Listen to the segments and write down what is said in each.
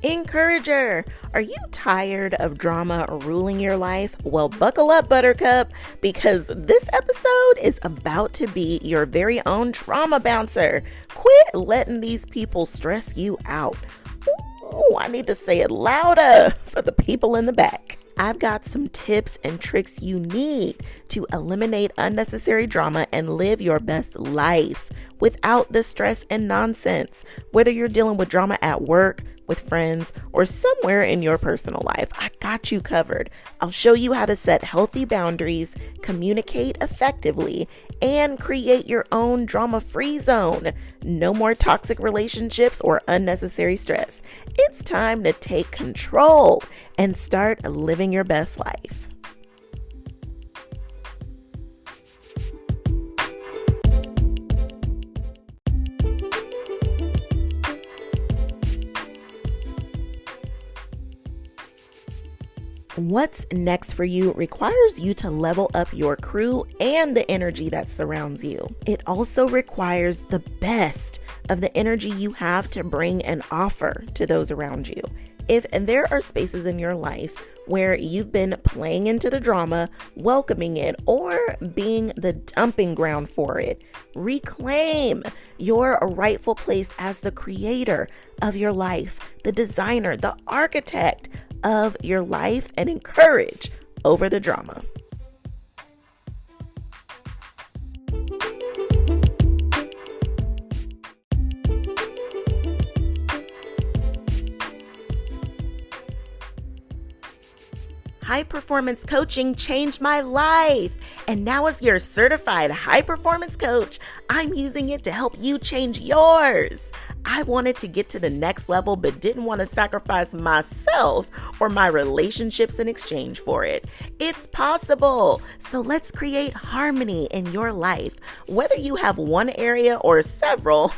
Encourager, are you tired of drama ruling your life? Well, buckle up, buttercup, because this episode is about to be your very own trauma bouncer. Quit letting these people stress you out. Ooh, I need to say it louder for the people in the back. I've got some tips and tricks you need to eliminate unnecessary drama and live your best life without the stress and nonsense. Whether you're dealing with drama at work, with friends, or somewhere in your personal life, I got you covered. I'll show you how to set healthy boundaries, communicate effectively, and create your own drama-free zone. No more toxic relationships or unnecessary stress. It's time to take control and start living your best life. What's next for you requires you to level up your crew and the energy that surrounds you. It also requires the best of the energy you have to bring and offer to those around you. If there are spaces in your life where you've been playing into the drama, welcoming it, or being the dumping ground for it, reclaim your rightful place as the creator of your life, the designer, the architect of your life, and encourage over the drama. High performance coaching changed my life. And now as your certified high performance coach, I'm using it to help you change yours. I wanted to get to the next level, but didn't want to sacrifice myself or my relationships in exchange for it. It's possible. So let's create harmony in your life. Whether you have one area or several,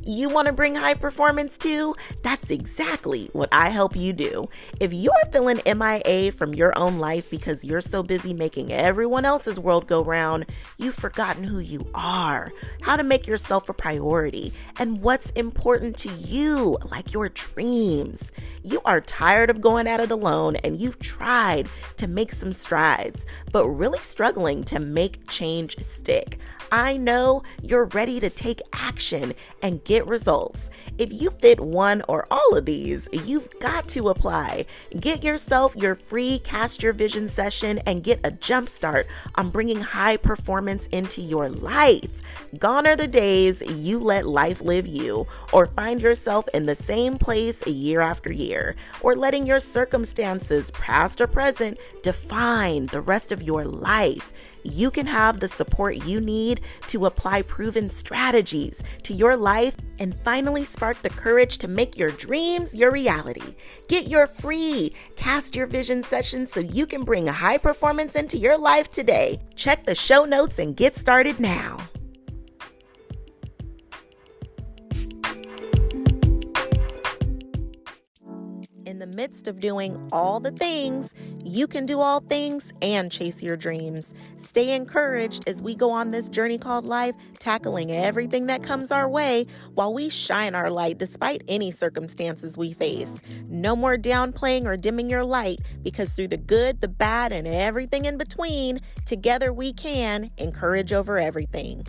you want to bring high performance to? That's exactly what I help you do. If you're feeling MIA from your own life because you're so busy making everyone else's world go round, you've forgotten who you are, how to make yourself a priority, and what's important to you, like your dreams. You are tired of going at it alone, and you've tried to make some strides, but really struggling to make change stick. I know you're ready to take action and get results. If you fit one or all of these, you've got to apply. Get yourself your free Cast Your Vision session and get a jump start on bringing high performance into your life. Gone are the days you let life live you, or find yourself in the same place year after year, or letting your circumstances, past or present, define the rest of your life. You can have the support you need to apply proven strategies to your life and finally spark the courage to make your dreams your reality. Get your free Cast Your Vision session so you can bring high performance into your life today. Check the show notes and get started now. In the midst of doing all the things, you can do all things and chase your dreams. Stay encouraged as we go on this journey called life, tackling everything that comes our way while we shine our light despite any circumstances we face. No more downplaying or dimming your light, because through the good, the bad, and everything in between, together we can encourage over everything.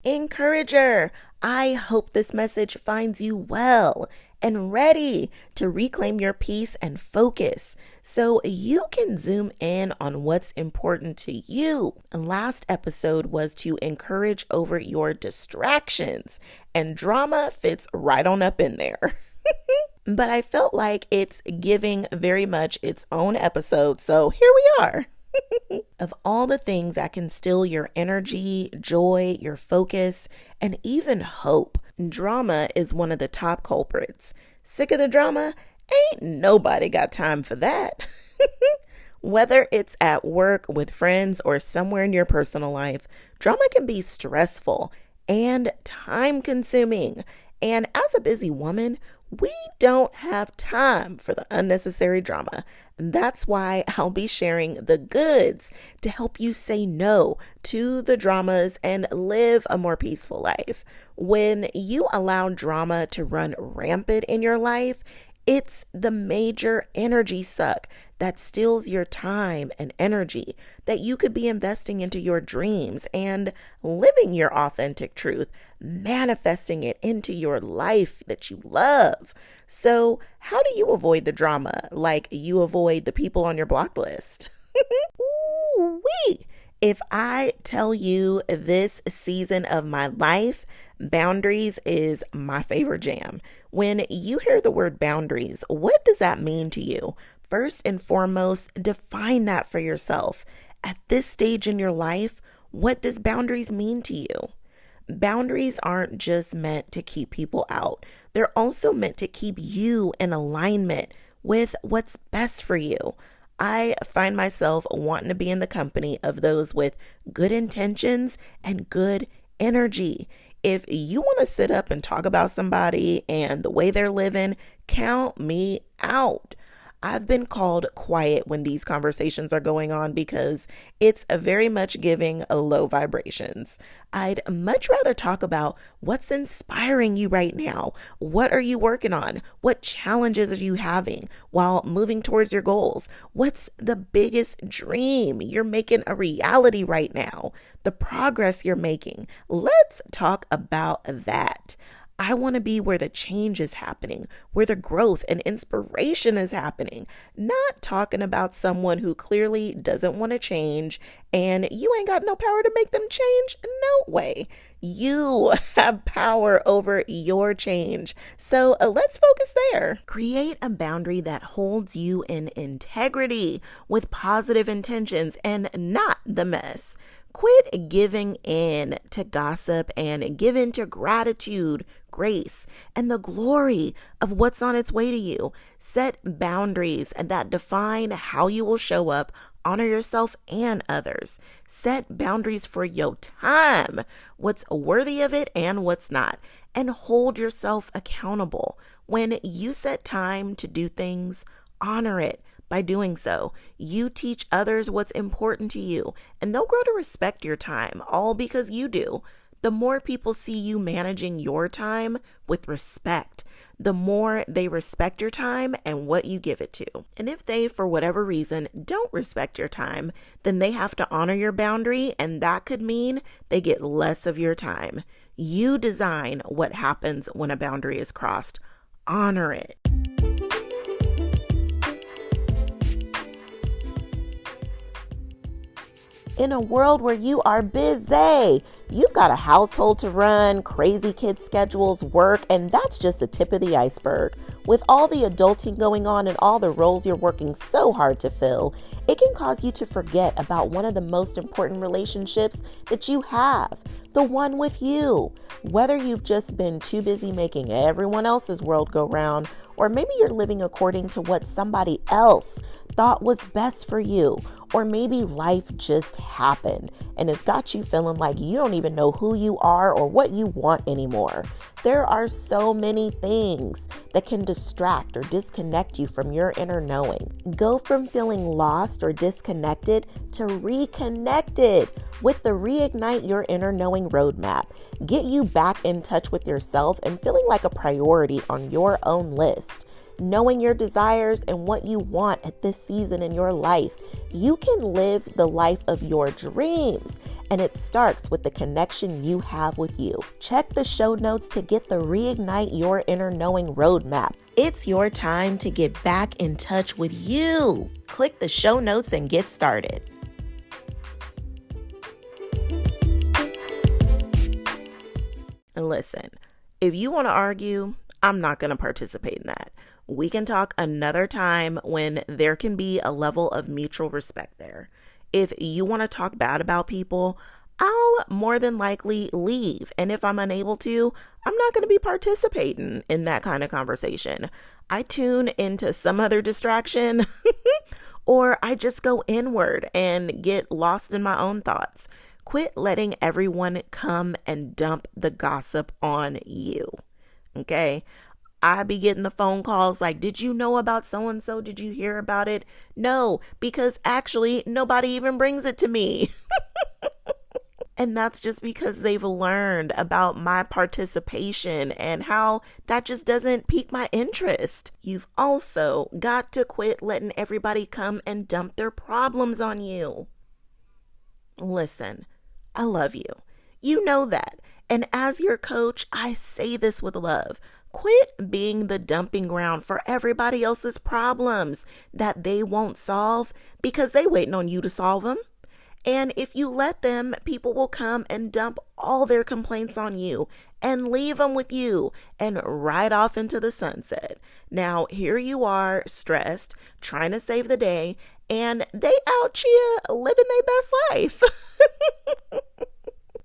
Encourager, I hope this message finds you well and ready to reclaim your peace and focus so you can zoom in on what's important to you. Last episode was to encourage over your distractions, and drama fits right on up in there. But I felt like it's giving very much its own episode, so here we are. Of all the things that can steal your energy, joy, your focus, and even hope, drama is one of the top culprits. Sick of the drama? Ain't nobody got time for that. Whether it's at work, with friends, or somewhere in your personal life, drama can be stressful and time-consuming. And as a busy woman, We don't have time for the unnecessary drama. That's why I'll be sharing the goods to help you say no to the dramas and live a more peaceful life. When you allow drama to run rampant in your life, it's the major energy suck that steals your time and energy that you could be investing into your dreams and living your authentic truth, manifesting it into your life that you love. So, how do you avoid the drama like you avoid the people on your block list? Ooh-wee. If I tell you this season of my life, boundaries is my favorite jam. When you hear the word boundaries, what does that mean to you? First and foremost, define that for yourself. At this stage in your life, what does boundaries mean to you? Boundaries aren't just meant to keep people out. They're also meant to keep you in alignment with what's best for you. I find myself wanting to be in the company of those with good intentions and good energy. If you want to sit up and talk about somebody and the way they're living, count me out. I've been called quiet when these conversations are going on because it's very much giving low vibrations. I'd much rather talk about what's inspiring you right now. What are you working on? What challenges are you having while moving towards your goals? What's the biggest dream you're making a reality right now? The progress you're making. Let's talk about that. I want to be where the change is happening, where the growth and inspiration is happening, not talking about someone who clearly doesn't want to change and you ain't got no power to make them change. No way. You have power over your change. So let's focus there. Create a boundary that holds you in integrity with positive intentions and not the mess. Quit giving in to gossip and give in to gratitude, grace, and the glory of what's on its way to you. Set boundaries that define how you will show up, honor yourself and others. Set boundaries for your time, what's worthy of it and what's not, and hold yourself accountable. When you set time to do things, honor it. By doing so, you teach others what's important to you, and they'll grow to respect your time, all because you do. The more people see you managing your time with respect, the more they respect your time and what you give it to. And if they, for whatever reason, don't respect your time, then they have to honor your boundary, and that could mean they get less of your time. You design what happens when a boundary is crossed. Honor it. In a world where you are busy, you've got a household to run, crazy kids' schedules, work, and that's just the tip of the iceberg. With all the adulting going on and all the roles you're working so hard to fill, it can cause you to forget about one of the most important relationships that you have, the one with you. Whether you've just been too busy making everyone else's world go round, or maybe you're living according to what somebody else thought was best for you, or maybe life just happened and it's got you feeling like you don't even know who you are or what you want anymore. There are so many things that can distract or disconnect you from your inner knowing. Go from feeling lost or disconnected to reconnected with the Reignite Your Inner Knowing roadmap. Get you back in touch with yourself and feeling like a priority on your own list. Knowing your desires and what you want at this season in your life, you can live the life of your dreams. And it starts with the connection you have with you. Check the show notes to get the Reignite Your Inner Knowing roadmap. It's your time to get back in touch with you. Click the show notes and get started. And listen, if you want to argue, I'm not going to participate in that. We can talk another time when there can be a level of mutual respect there. If you want to talk bad about people, I'll more than likely leave. And if I'm unable to, I'm not going to be participating in that kind of conversation. I tune into some other distraction or I just go inward and get lost in my own thoughts. Quit letting everyone come and dump the gossip on you. Okay? I be getting the phone calls like, did you know about so-and-so? Did you hear about it? No, because actually nobody even brings it to me. And that's just because they've learned about my participation and how that just doesn't pique my interest. You've also got to quit letting everybody come and dump their problems on you. Listen, I love you. You know that. And as your coach, I say this with love. Quit being the dumping ground for everybody else's problems that they won't solve because they waiting on you to solve them. And if you let them, people will come and dump all their complaints on you and leave them with you and ride off into the sunset. Now, here you are, stressed, trying to save the day, and they out here living their best life.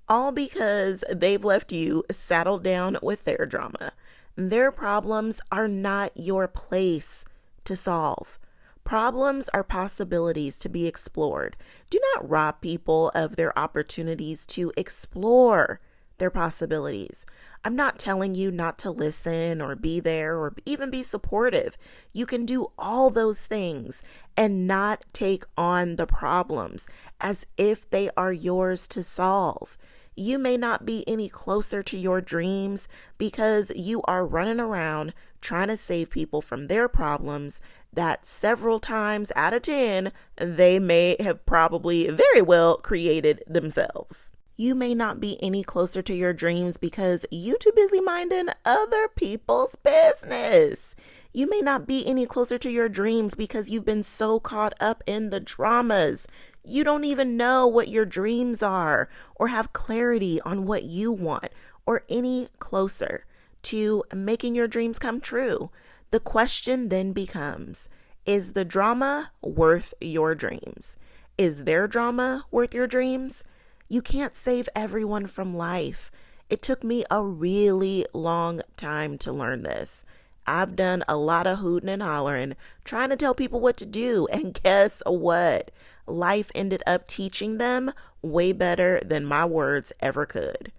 All because they've left you saddled down with their drama. Their problems are not your place to solve. Problems are possibilities to be explored. Do not rob people of their opportunities to explore their possibilities. I'm not telling you not to listen or be there or even be supportive. You can do all those things and not take on the problems as if they are yours to solve. You may not be any closer to your dreams because you are running around trying to save people from their problems that several times out of 10, they may have probably very well created themselves. You may not be any closer to your dreams because you too busy minding other people's business. You may not be any closer to your dreams because you've been so caught up in the dramas. You don't even know what your dreams are or have clarity on what you want or any closer to making your dreams come true. The question then becomes, is the drama worth your dreams? Is their drama worth your dreams? You can't save everyone from life. It took me a really long time to learn this. I've done a lot of hooting and hollering, trying to tell people what to do. And guess what? Life ended up teaching them way better than my words ever could.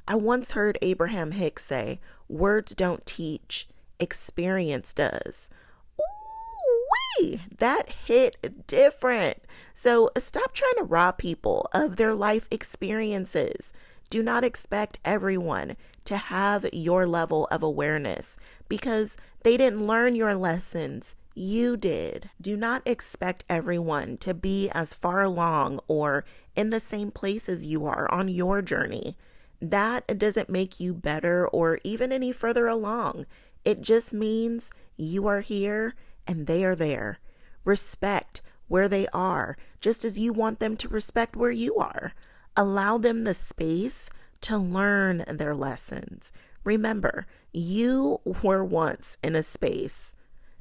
I once heard Abraham Hicks say, words don't teach, experience does. Ooh-wee, that hit different. So stop trying to rob people of their life experiences. Do not expect everyone to have your level of awareness because they didn't learn your lessons. You did. Do not expect everyone to be as far along or in the same place as you are on your journey. That doesn't make you better or even any further along. It just means you are here and they are there. Respect where they are, just as you want them to respect where you are. Allow them the space to learn their lessons. Remember, you were once in a space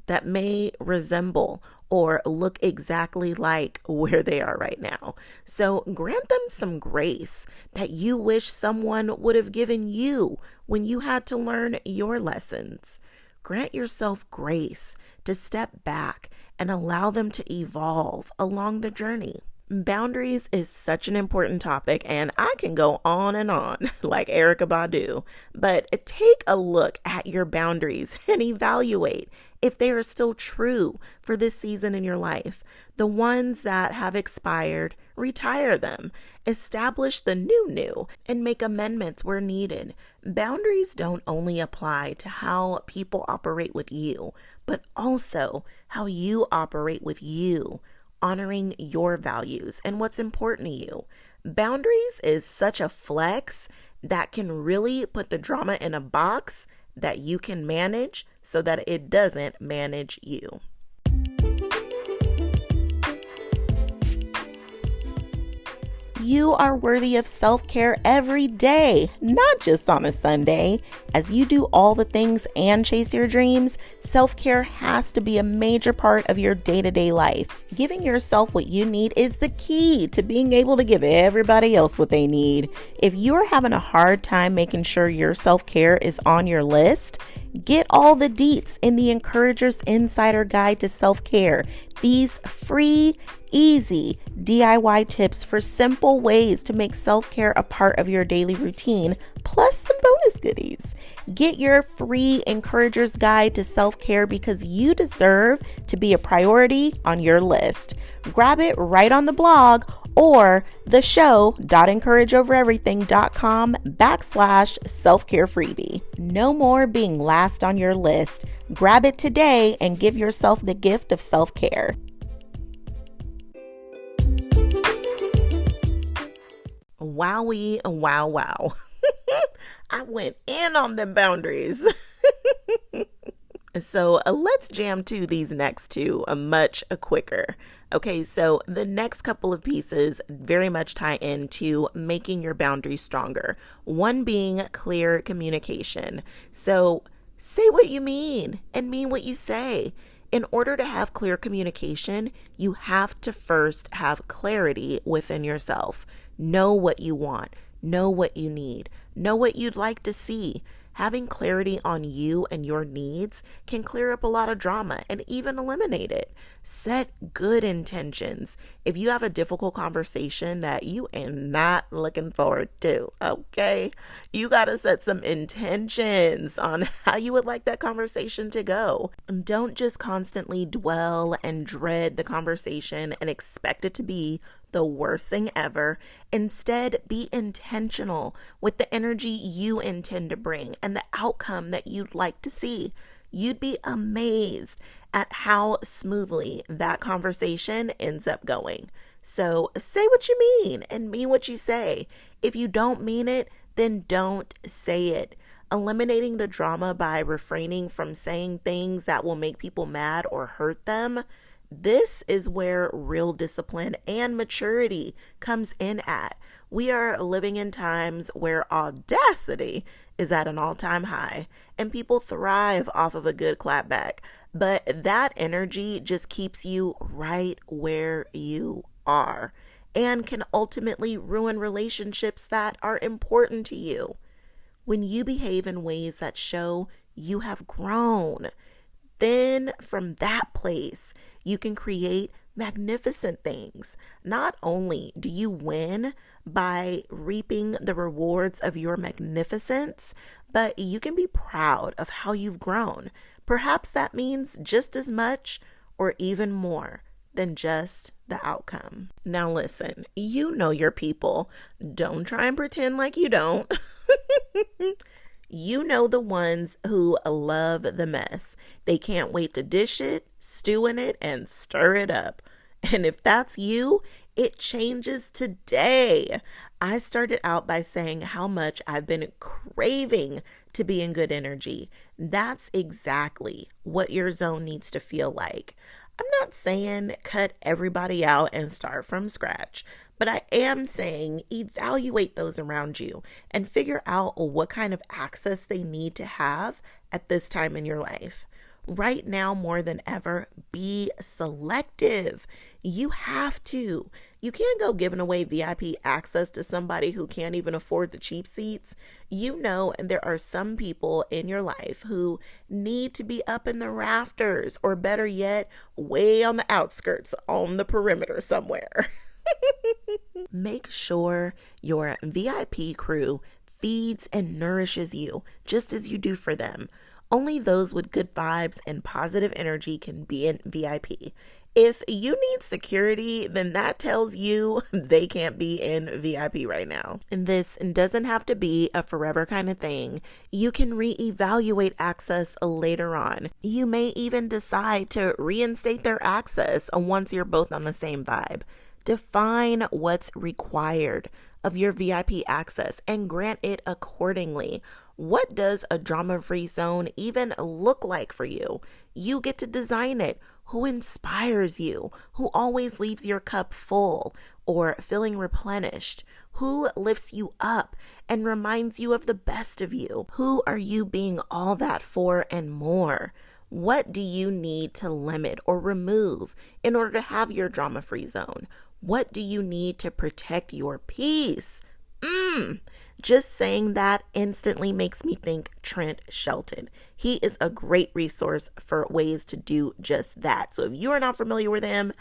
that may resemble or look exactly like where they are right now. So grant them some grace that you wish someone would have given you when you had to learn your lessons. Grant yourself grace to step back and allow them to evolve along the journey. Boundaries is such an important topic, and I can go on and on like Erykah Badu, but take a look at your boundaries and evaluate if they are still true for this season in your life. The ones that have expired, retire them, establish the new, and make amendments where needed. Boundaries don't only apply to how people operate with you, but also how you operate with you. Honoring your values and what's important to you. Boundaries is such a flex that can really put the drama in a box that you can manage so that it doesn't manage you. You are worthy of self-care every day, not just on a Sunday. As you do all the things and chase your dreams, self-care has to be a major part of your day-to-day life. Giving yourself what you need is the key to being able to give everybody else what they need. If you're having a hard time making sure your self-care is on your list, get all the deets in the Encourager's Insider Guide to Self-Care. These free, easy DIY tips for simple ways to make self-care a part of your daily routine, plus some bonus goodies. Get your free Encourager's Guide to Self-Care because you deserve to be a priority on your list. Grab it right on the blog or theshow.encourageovereverything.com/self-care freebie. No more being last on your list. Grab it today and give yourself the gift of self-care. Wowie, wow, wow. I went in on them boundaries. So let's jam to these next two much quicker. Okay, so the next couple of pieces very much tie into making your boundaries stronger. One being clear communication. So say what you mean and mean what you say. In order to have clear communication, you have to first have clarity within yourself. Know what you want. Know what you need. Know what you'd like to see. Having clarity on you and your needs can clear up a lot of drama and even eliminate it. Set good intentions. If you have a difficult conversation that you are not looking forward to, okay, you got to set some intentions on how you would like that conversation to go. Don't just constantly dwell and dread the conversation and expect it to be the worst thing ever. Instead, be intentional with the energy you intend to bring and the outcome that you'd like to see. You'd be amazed at how smoothly that conversation ends up going. So say what you mean and mean what you say. If you don't mean it, then don't say it. Eliminating the drama by refraining from saying things that will make people mad or hurt them. This is where real discipline and maturity comes in at. We are living in times where audacity is at an all-time high and people thrive off of a good clapback. But that energy just keeps you right where you are and can ultimately ruin relationships that are important to you. When you behave in ways that show you have grown, then from that place, you can create magnificent things. Not only do you win by reaping the rewards of your magnificence, but you can be proud of how you've grown. Perhaps that means just as much or even more than just the outcome. Now listen, you know your people. Don't try and pretend like you don't. You know the ones who love the mess. They can't wait to dish it, stew in it, and stir it up. And if that's you, it changes today. I started out by saying how much I've been craving to be in good energy. That's exactly what your zone needs to feel like. I'm not saying cut everybody out and start from scratch, but I am saying evaluate those around you and figure out what kind of access they need to have at this time in your life. Right now, more than ever, be selective. You have to. You can't go giving away VIP access to somebody who can't even afford the cheap seats. You know, and there are some people in your life who need to be up in the rafters, or better yet, way on the outskirts, on the perimeter somewhere. Make sure your VIP crew feeds and nourishes you just as you do for them. Only those with good vibes and positive energy can be in VIP. If you need security, then that tells you they can't be in VIP right now. And this doesn't have to be a forever kind of thing. You can reevaluate access later on. You may even decide to reinstate their access once you're both on the same vibe. Define what's required of your VIP access and grant it accordingly. What does a drama-free zone even look like for you? You get to design it. Who inspires you? Who always leaves your cup full or feeling replenished? Who lifts you up and reminds you of the best of you? Who are you being all that for and more? What do you need to limit or remove in order to have your drama-free zone? What do you need to protect your peace? Just saying that instantly makes me think Trent Shelton. He is a great resource for ways to do just that. So if you are not familiar with him,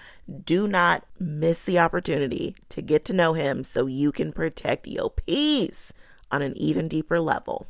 do not miss the opportunity to get to know him so you can protect your peace on an even deeper level.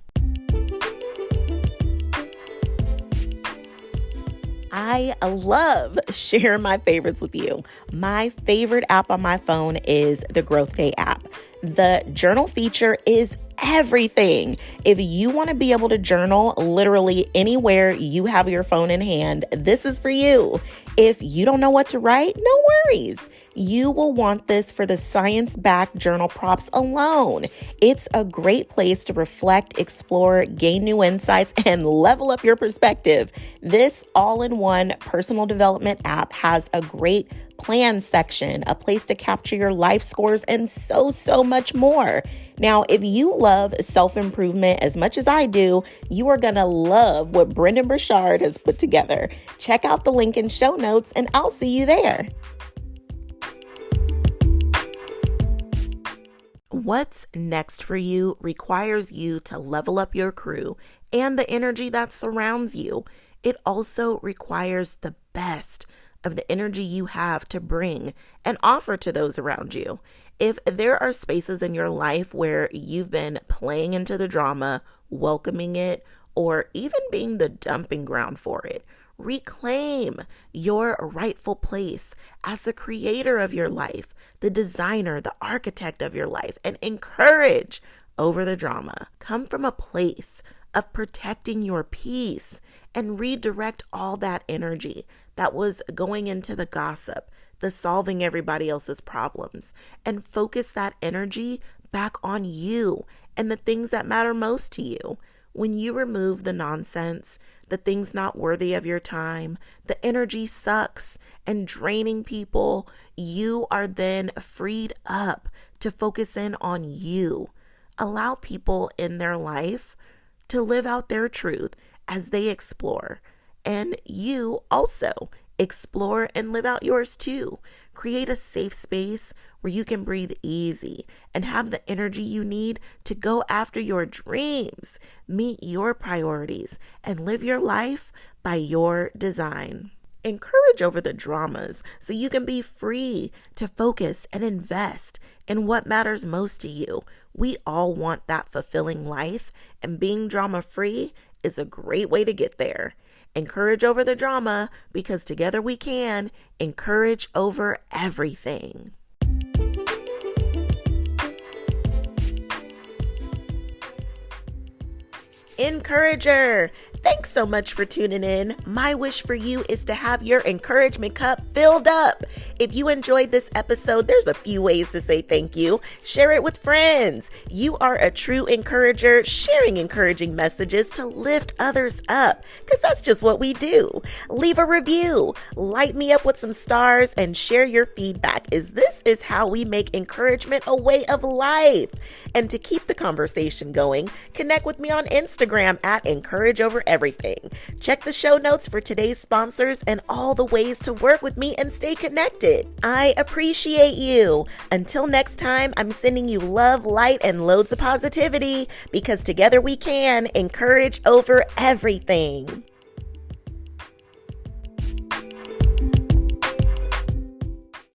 I love sharing my favorites with you. My favorite app on my phone is the Growth Day app. The journal feature is everything. If you want to be able to journal literally anywhere you have your phone in hand, this is for you. If you don't know what to write, no worries. You will want this for the science-backed journal prompts alone. It's a great place to reflect, explore, gain new insights, and level up your perspective. This all-in-one personal development app has a great plan section, a place to capture your life scores, and so much more. Now, if you love self-improvement as much as I do, you are going to love what Brendan Burchard has put together. Check out the link in show notes, and I'll see you there. What's next for you requires you to level up your crew and the energy that surrounds you. It also requires the best of the energy you have to bring and offer to those around you. If there are spaces in your life where you've been playing into the drama, welcoming it, or even being the dumping ground for it, reclaim your rightful place as the creator of your life, the designer, the architect of your life, and encourage over the drama. Come from a place of protecting your peace and redirect all that energy that was going into the gossip, the solving everybody else's problems, and focus that energy back on you and the things that matter most to you. When you remove the nonsense, the things not worthy of your time, the energy sucks and draining people, you are then freed up to focus in on you. Allow people in their life to live out their truth as they explore. And you also explore and live out yours too. Create a safe space where you can breathe easy and have the energy you need to go after your dreams, meet your priorities, and live your life by your design. Encourage over the dramas so you can be free to focus and invest in what matters most to you. We all want that fulfilling life, and being drama-free is a great way to get there. Encourage over the drama because together we can encourage over everything. Encourager, thanks so much for tuning in. My wish for you is to have your encouragement cup filled up. If you enjoyed this episode, there's a few ways to say thank you. Share it with friends. You are a true encourager, sharing encouraging messages to lift others up, because that's just what we do. Leave a review, light me up with some stars, and share your feedback, as this is how we make encouragement a way of life. And to keep the conversation going, connect with me on Instagram at Encourage Over Everything. Check the show notes for today's sponsors and all the ways to work with me and stay connected. I appreciate you. Until next time, I'm sending you love, light, and loads of positivity, because together we can encourage over everything.